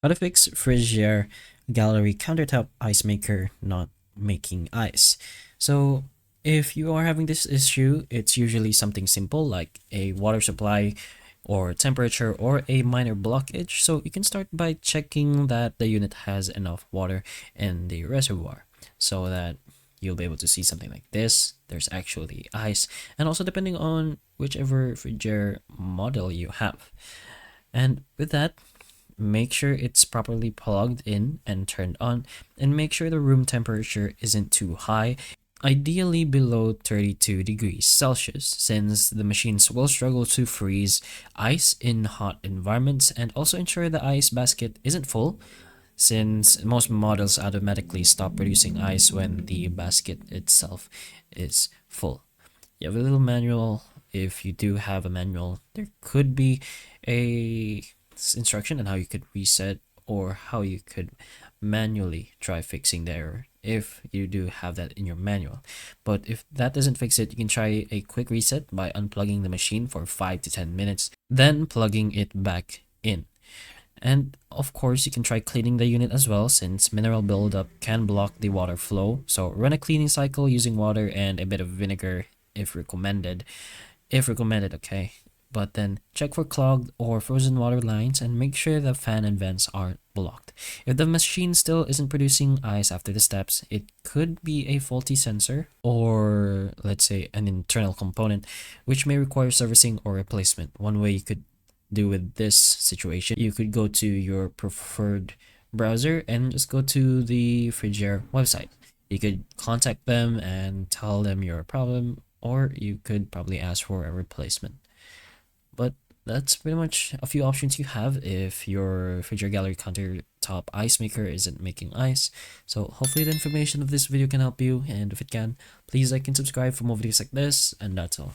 How to fix Frigidaire gallery countertop ice maker not making ice. So if you are having this issue, it's usually something simple like a water supply or temperature or a minor blockage. So you can start by checking that the unit has enough water in the reservoir so that you'll be able to see something like this. There's actually ice, and also depending on whichever Frigidaire model you have. And with that, make sure it's properly plugged in and turned on, and make sure the room temperature isn't too high, ideally below 32 degrees Celsius, since the machines will struggle to freeze ice in hot environments. And also ensure the ice basket isn't full, since most models automatically stop producing ice when the basket itself is full. You have a little manual. If you do have a manual, there could be a instruction on how you could reset or how you could manually try fixing the error if you do have that in your manual. But if that doesn't fix it, you can try a quick reset by unplugging the machine for 5 to 10 minutes, then plugging it back in. And of course, you can try cleaning the unit as well, since mineral buildup can block the water flow. So run a cleaning cycle using water and a bit of vinegar if recommended. If recommended, okay. But then check for clogged or frozen water lines and make sure the fan and vents aren't blocked. If the machine still isn't producing ice after the steps, it could be a faulty sensor or, let's say, an internal component, which may require servicing or replacement. One way you could do with this situation, you could go to your preferred browser and just go to the Frigidaire website. You could contact them and tell them your problem, or you could probably ask for a replacement. But that's pretty much a few options you have if your Frigidaire gallery countertop ice maker isn't making ice. So hopefully the information of this video can help you, and if it can, please like and subscribe for more videos like this, and that's all.